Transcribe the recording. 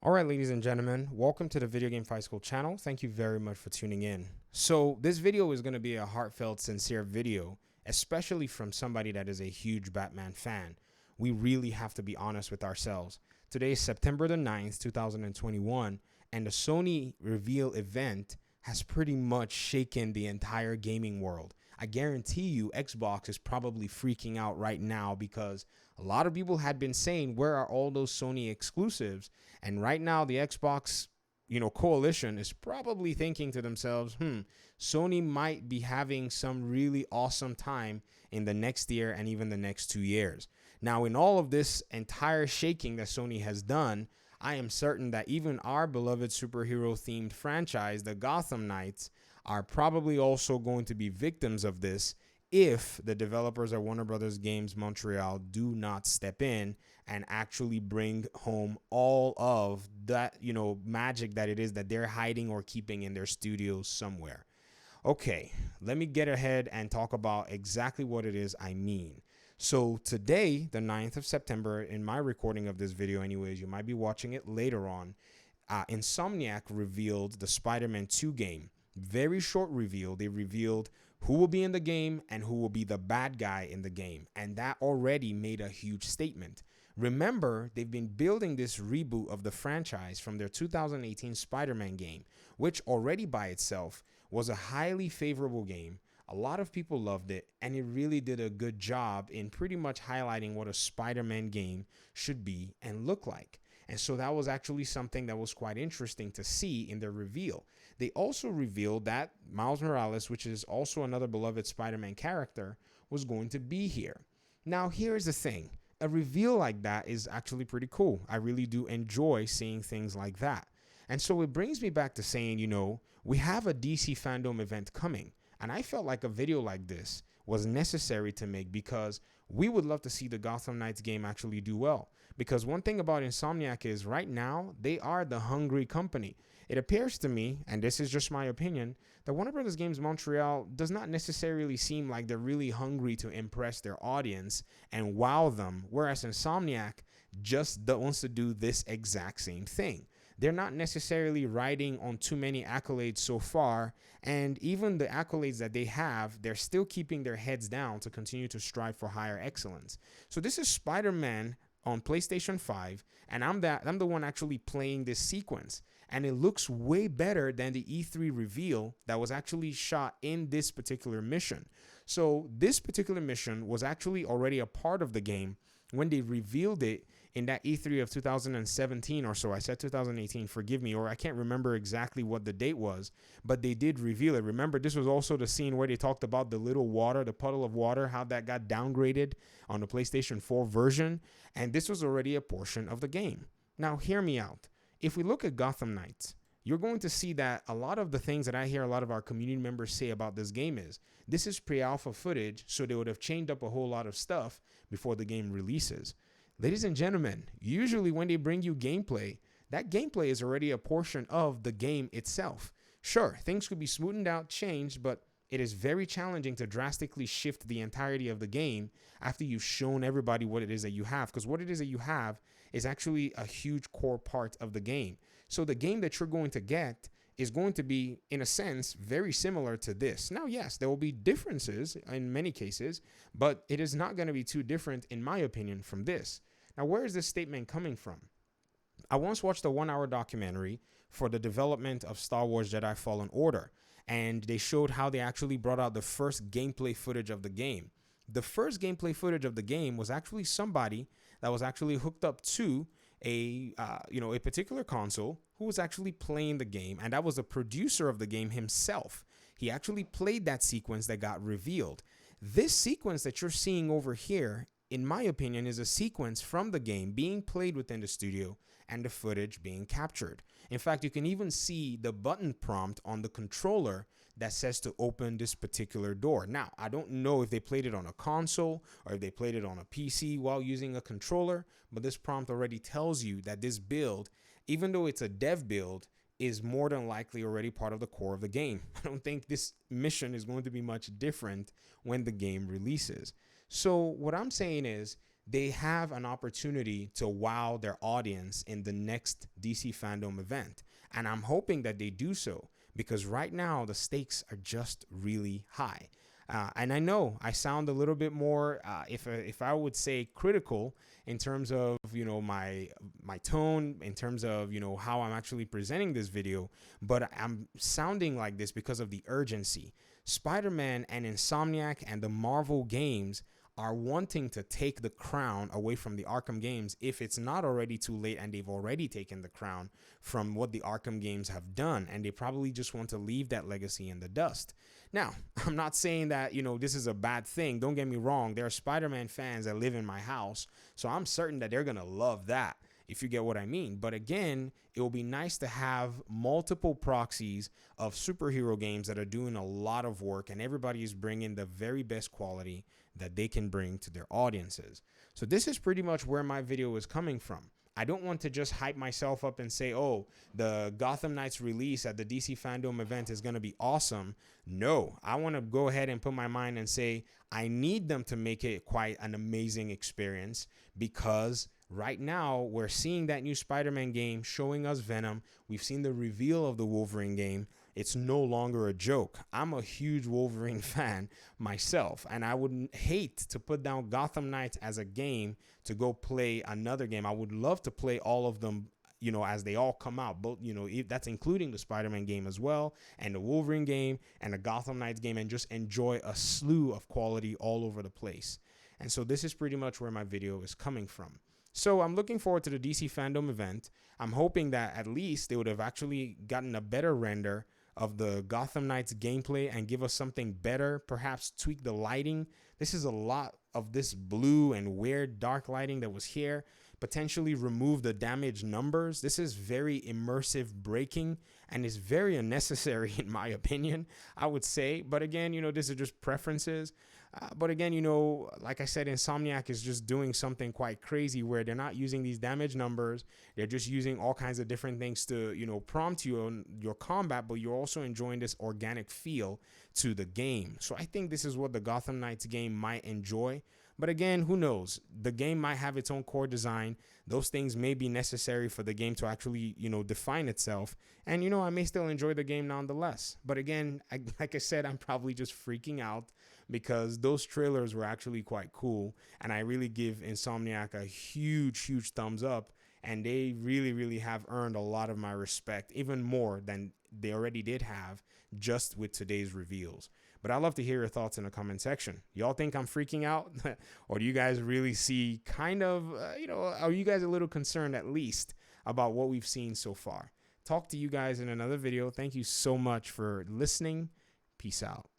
All right, ladies and gentlemen, welcome to the Video Game Fight School channel. Thank you very much for tuning in. So this video is going to be a heartfelt, sincere video, especially from somebody that is a huge Batman fan. We really have to be honest with ourselves. Today is September the 9th, 2021, and the Sony reveal event has pretty much shaken the entire gaming world. I guarantee you Xbox is probably freaking out right now because a lot of people had been saying, where are all those Sony exclusives? And right now the Xbox, coalition is probably thinking to themselves, Sony might be having some really awesome time in the next year and even the next 2 years. Now, in all of this entire shaking that Sony has done, I am certain that even our beloved superhero themed franchise, the Gotham Knights, are probably also going to be victims of this if the developers at Warner Brothers Games Montreal do not step in and actually bring home all of that, magic that it is that they're hiding or keeping in their studios somewhere. Okay, let me get ahead and talk about exactly what it is I mean. So today, the 9th of September, in my recording of this video anyways, you might be watching it later on, Insomniac revealed the Spider-Man 2 game. Very short reveal. They revealed who will be in the game and who will be the bad guy in the game. And that already made a huge statement. Remember, they've been building this reboot of the franchise from their 2018 Spider-Man game, which already by itself was a highly favorable game. A lot of people loved it, and it really did a good job in pretty much highlighting what a Spider-Man game should be and look like. And so that was actually something that was quite interesting to see in their reveal. They also revealed that Miles Morales, which is also another beloved Spider-Man character, was going to be here. Now, here's the thing. A reveal like that is actually pretty cool. I really do enjoy seeing things like that. And so it brings me back to saying, we have a DC Fandome event coming. And I felt like a video like this was necessary to make because we would love to see the Gotham Knights game actually do well. Because one thing about Insomniac is right now, they are the hungry company. It appears to me, and this is just my opinion, that Warner Brothers Games Montreal does not necessarily seem like they're really hungry to impress their audience and wow them, whereas Insomniac just wants to do this exact same thing. They're not necessarily riding on too many accolades so far, and even the accolades that they have, they're still keeping their heads down to continue to strive for higher excellence. So this is Spider-Man on PlayStation 5, and I'm the one actually playing this sequence, and it looks way better than the E3 reveal that was actually shot in this particular mission. So this particular mission was actually already a part of the game when they revealed it in that E3 of 2017 or so. I said 2018, forgive me, or I can't remember exactly what the date was, but they did reveal it. Remember, this was also the scene where they talked about the little water, the puddle of water, how that got downgraded on the PlayStation 4 version, and this was already a portion of the game. Now, hear me out. If we look at Gotham Knights, you're going to see that a lot of the things that I hear a lot of our community members say about this game is, this is pre-alpha footage, so they would have changed up a whole lot of stuff before the game releases. Ladies and gentlemen, usually when they bring you gameplay, that gameplay is already a portion of the game itself. Sure, things could be smoothened out, changed, but it is very challenging to drastically shift the entirety of the game after you've shown everybody what it is that you have, because what it is that you have is actually a huge core part of the game. So the game that you're going to get is going to be, in a sense, very similar to this. Now, yes, there will be differences in many cases, but it is not going to be too different, in my opinion, from this. Now, where is this statement coming from? I once watched a 1-hour documentary for the development of Star Wars Jedi Fallen Order, and they showed how they actually brought out the first gameplay footage of the game. The first gameplay footage of the game was actually somebody that was actually hooked up to a particular console who was actually playing the game, and that was the producer of the game himself. He actually played that sequence that got revealed. This sequence that you're seeing over here, in my opinion, is a sequence from the game being played within the studio and the footage being captured. In fact, you can even see the button prompt on the controller that says to open this particular door. Now, I don't know if they played it on a console or if they played it on a PC while using a controller, but this prompt already tells you that this build, even though it's a dev build, is more than likely already part of the core of the game. I don't think this mission is going to be much different when the game releases. So what I'm saying is, they have an opportunity to wow their audience in the next DC Fandome event. And I'm hoping that they do so, because right now the stakes are just really high. And I know I sound a little bit more, if I would say, critical in terms of my tone, in terms of how I'm actually presenting this video, but I'm sounding like this because of the urgency. Spider-Man and Insomniac and the Marvel games are wanting to take the crown away from the Arkham games, if it's not already too late, and they've already taken the crown from what the Arkham games have done, and they probably just want to leave that legacy in the dust. Now, I'm not saying that, this is a bad thing. Don't get me wrong. There are Spider-Man fans that live in my house, so I'm certain that they're going to love that, if you get what I mean. But again, it will be nice to have multiple proxies of superhero games that are doing a lot of work, and everybody is bringing the very best quality that they can bring to their audiences. So this is pretty much where my video is coming from. I don't want to just hype myself up and say, oh, the Gotham Knights release at the DC Fandome event is going to be awesome. No, I want to go ahead and put my mind and say, I need them to make it quite an amazing experience, because right now we're seeing that new Spider-Man game showing us Venom. We've seen the reveal of the Wolverine game. It's no longer a joke. I'm a huge Wolverine fan myself, and I would hate to put down Gotham Knights as a game to go play another game. I would love to play all of them, as they all come out. Both, that's including the Spider-Man game as well, and the Wolverine game, and the Gotham Knights game, and just enjoy a slew of quality all over the place. And so this is pretty much where my video is coming from. So I'm looking forward to the DC Fandome event. I'm hoping that at least they would have actually gotten a better render of the Gotham Knights gameplay and give us something better, perhaps tweak the lighting. This is a lot of this blue and weird dark lighting that was here. Potentially remove the damage numbers. This is very immersive breaking and is very unnecessary in my opinion, I would say. But again, this is just preferences. But again, like I said, Insomniac is just doing something quite crazy where they're not using these damage numbers. They're just using all kinds of different things to, prompt you on your combat, but you're also enjoying this organic feel to the game. So I think this is what the Gotham Knights game might enjoy. But again, who knows? The game might have its own core design. Those things may be necessary for the game to actually, define itself. And, I may still enjoy the game nonetheless. But again, like I said, I'm probably just freaking out because those trailers were actually quite cool. And I really give Insomniac a huge, huge thumbs up. And they really, really have earned a lot of my respect, even more than they already did have just with today's reveals. But I'd love to hear your thoughts in the comment section. Y'all think I'm freaking out? Or do you guys really see kind of, are you guys a little concerned at least about what we've seen so far? Talk to you guys in another video. Thank you so much for listening. Peace out.